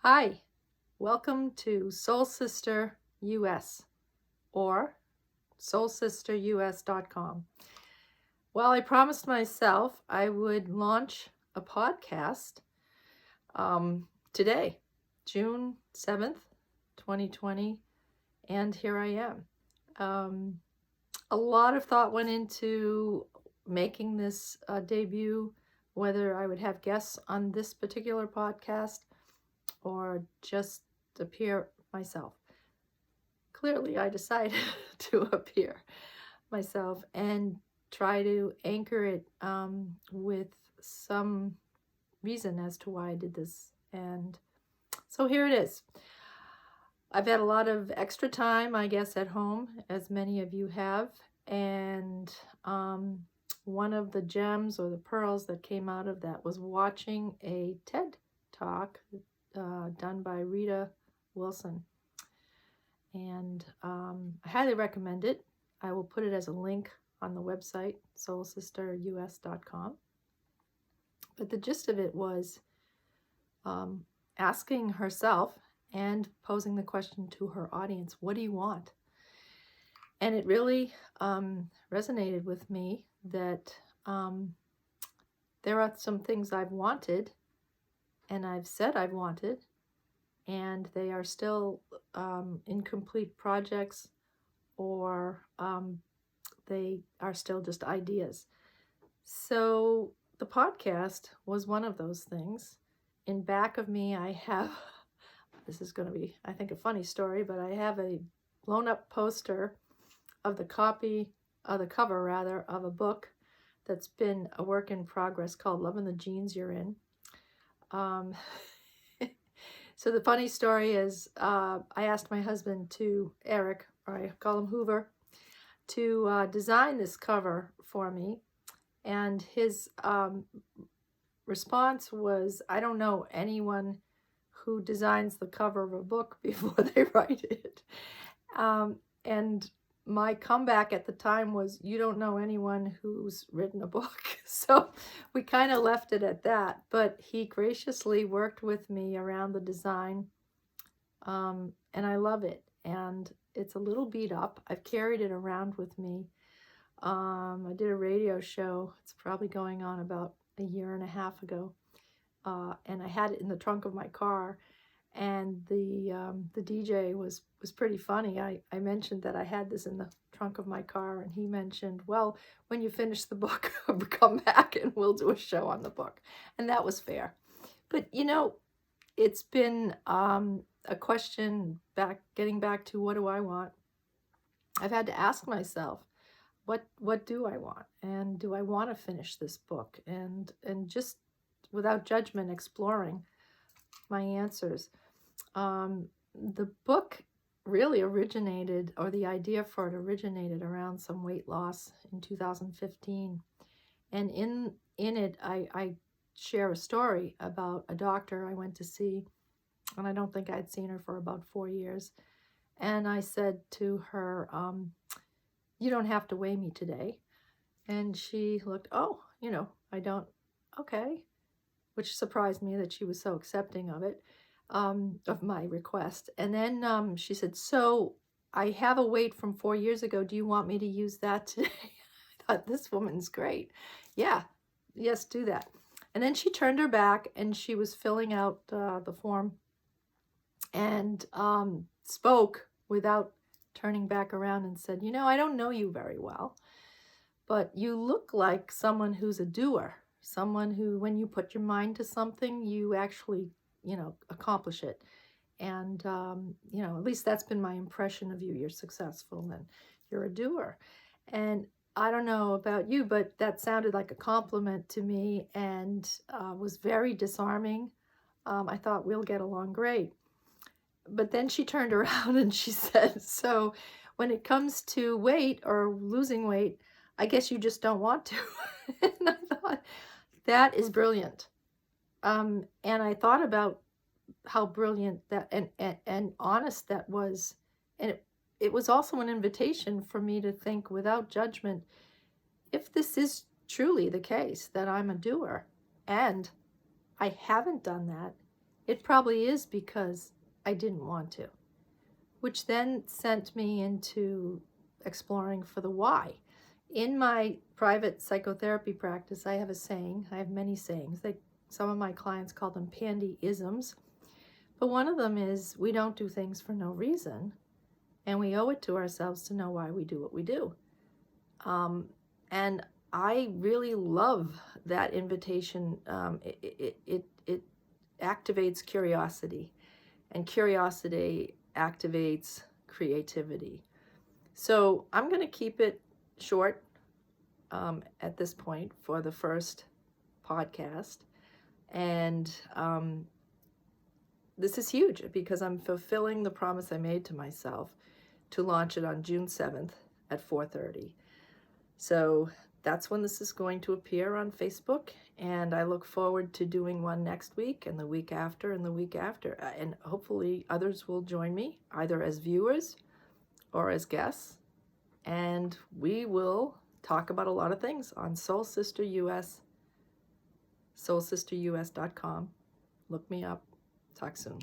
Hi, welcome to SoulSisterUS or SoulSisterUS.com. Well, I promised myself I would launch a podcast today, June 7th, 2020, and here I am. A lot of thought went into making this debut, whether I would have guests on this particular podcast or just appear myself. Clearly, I decided to appear myself and try to anchor it with some reason as to why I did this. And so here it is. I've had a lot of extra time, I guess, at home, as many of you have. And one of the gems or the pearls that came out of that was watching a TED Talk done by Rita Wilson. And I highly recommend it. I will put it as a link on the website, SoulSisterUS.com. But the gist of it was asking herself and posing the question to her audience, what do you want? And it really resonated with me that there are some things I've wanted and I've said I've wanted, and they are still incomplete projects, or they are still just ideas. So the podcast was one of those things. In back of me, I have, this is going to be, I think, a funny story, but I have a blown up poster of the cover of a book that's been a work in progress called Loving the Jeans You're In. So the funny story is I asked my husband Eric, or I call him Hoover, to design this cover for me. And his response was, I don't know anyone who designs the cover of a book before they write it. And my comeback at the time was, you don't know anyone who's written a book. So we kind of left it at that. But he graciously worked with me around the design. And I love it. And it's a little beat up. I've carried it around with me. I did a radio show. It's probably going on about a year and a half ago. And I had it in the trunk of my car. And the DJ was pretty funny. I mentioned that I had this in the trunk of my car, and he mentioned, well, when you finish the book, come back and we'll do a show on the book. And that was fair. But, it's been a question getting back to what do I want? I've had to ask myself, what do I want? And do I want to finish this book? And just without judgment, exploring my answers. The book really originated, or the idea for it originated around some weight loss in 2015. And in it, I share a story about a doctor I went to see, and I don't think I'd seen her for about 4 years. And I said to her, you don't have to weigh me today. And she looked, I don't, okay, which surprised me that she was so accepting of it. Of my request. And then she said, so I have a weight from 4 years ago. Do you want me to use that today? I thought, this woman's great. Yeah, yes, do that. And then she turned her back and she was filling out the form and spoke without turning back around and said, I don't know you very well, but you look like someone who's a doer, someone who, when you put your mind to something, you actually accomplish it. And, at least that's been my impression of you. You're successful and you're a doer. And I don't know about you, but that sounded like a compliment to me and was very disarming. I thought, we'll get along great. But then she turned around and she said, so when it comes to weight or losing weight, I guess you just don't want to. And I thought, that is brilliant. And I thought about how brilliant that and honest that was. And it was also an invitation for me to think without judgment, if this is truly the case that I'm a doer and I haven't done that it probably is because I didn't want to, which then sent me into exploring for the why. In my private psychotherapy practice, I have a saying. I have many sayings. Some of my clients call them pandy-isms. But one of them is, we don't do things for no reason, and we owe it to ourselves to know why we do what we do. And I really love that invitation. It activates curiosity, and curiosity activates creativity. So I'm going to keep it short at this point for the first podcast. And this is huge because I'm fulfilling the promise I made to myself to launch it on June 7th at 4:30. So that's when this is going to appear on Facebook, and I look forward to doing one next week and the week after and the week after. And hopefully others will join me either as viewers or as guests, and we will talk about a lot of things on SoulSisterUS, SoulSisterUS.com. Look me up. Talk soon.